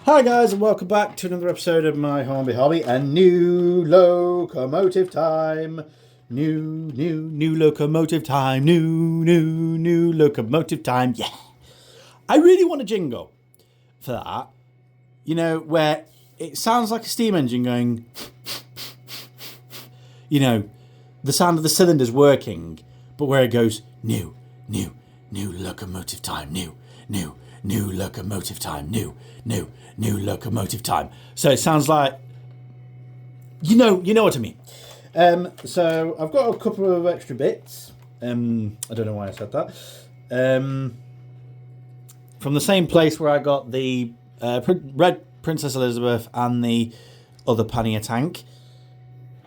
Hi guys, and welcome back to another episode of my hobby and new locomotive time. New locomotive time. New locomotive time. Yeah. I really want a jingle for that. You know, where it sounds like a steam engine going, you know, the sound of the cylinders working, but where it goes, new locomotive time, new locomotive time, new locomotive time. So it sounds like, you know what I mean. So I've got a couple of extra bits. I don't know why I said that. From the same place where I got the Red Princess Elizabeth and the other pannier tank.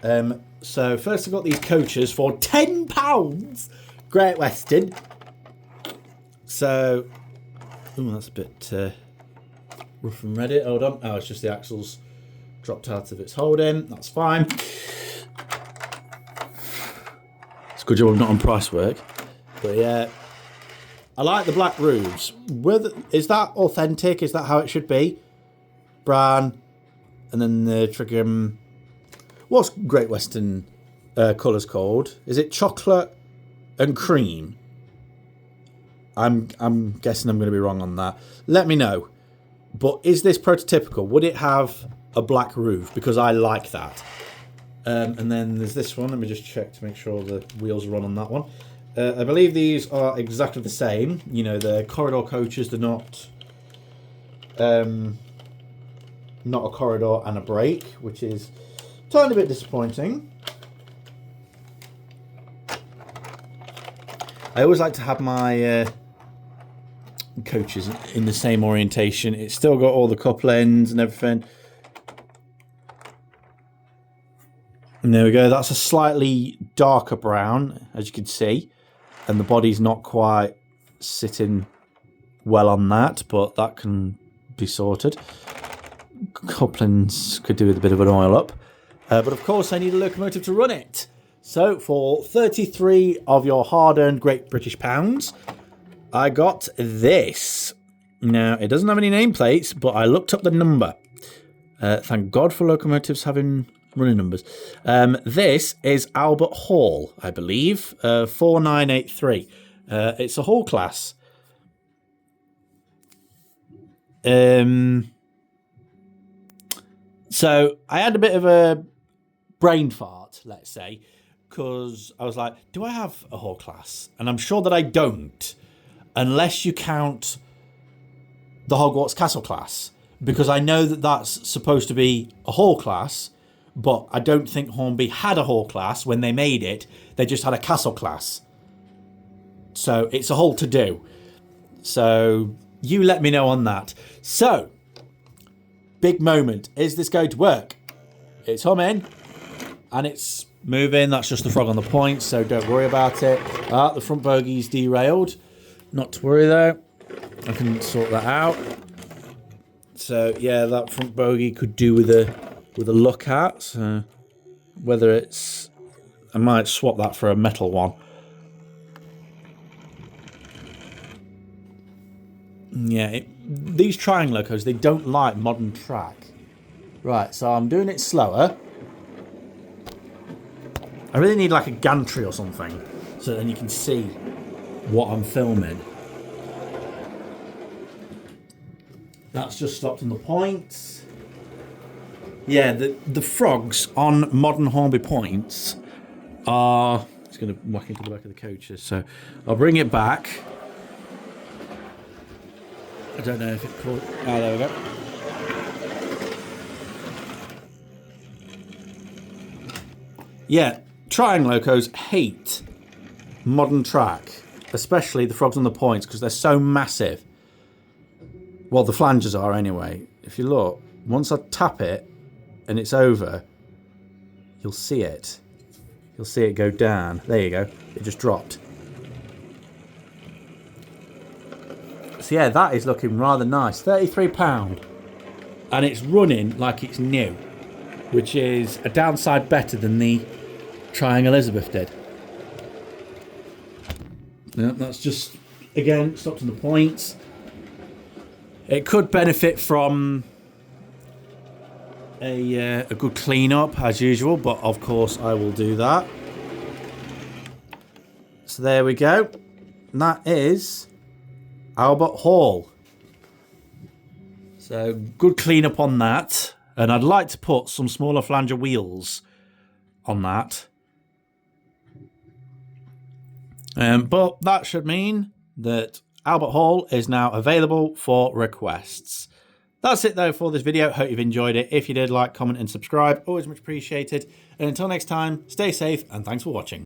So first I got these coaches for £10, Great Western. So, that's a bit rough and ready. Hold on. Oh, it's just the axles dropped out of its holding. That's fine. It's a good job I'm not on price work. But yeah, I like the black roofs. Is that authentic? Is that how it should be? Brown, and then the trigger. What's Great Western colours called? Is it chocolate and cream? I'm guessing I'm going to be wrong on that. Let me know. But is this prototypical? Would it have a black roof? Because I like that. And then there's this one. Let me just check to make sure the wheels are on that one. I believe these are exactly the same. You know, the corridor coaches. They're not a corridor and a brake, which is a tiny bit disappointing. I always like to have my coaches in the same orientation. It's still got all the couplings and everything. And there we go. That's a slightly darker brown, as you can see. And the body's not quite sitting well on that, but that can be sorted. Couplings could do with a bit of an oil up. But of course, I need a locomotive to run it. So for 33 of your hard-earned Great British pounds, I got this. Now, it doesn't have any nameplates, but I looked up the number. Thank God for locomotives having running numbers. This is Albert Hall, I believe, 4983. It's a Hall class. So I had a bit of a brain fart, let's say, because I was like, do I have a Hall class? And I'm sure that I don't, unless you count the Hogwarts Castle class, because I know that that's supposed to be a Hall class, but I don't think Hornby had a Hall class when they made it. They just had a Castle class. So it's a whole to-do. So you let me know on that. So, big moment. Is this going to work? It's humming, and it's moving. That's just the frog on the point, so don't worry about it. The front bogey's derailed. Not to worry though. I can sort that out. So yeah, that front bogey could do with a look at. So whether it's, I might swap that for a metal one. Yeah, these triangle locos, they don't like modern track. Right, so I'm doing it slower. I really need like a gantry or something, so then you can see what I'm filming. That's just stopped on the points. Yeah, the frogs on modern Hornby points are... It's going to whack into the back of the coaches, so I'll bring it back. I don't know if it caught... Oh, there we go. Yeah, triangle locos hate modern track, especially the frogs on the points, because they're so massive. Well, the flanges are anyway. If you look, once I tap it and it's over, you'll see it. You'll see it go down. There you go. It just dropped. So yeah, that is looking rather nice. £33. And it's running like it's new, which is a downside better than the Triangle Elizabeth did. Yeah, that's just, again, stopped on the points. It could benefit from a good clean up as usual, but of course I will do that. So there we go. And that is Albert Hall. So good clean up on that. And I'd like to put some smaller flanger wheels on that. But that should mean that Albert Hall is now available for requests. That's it though for this video. Hope you've enjoyed it. If you did, like, comment and subscribe. Always much appreciated. And until next time, stay safe and thanks for watching.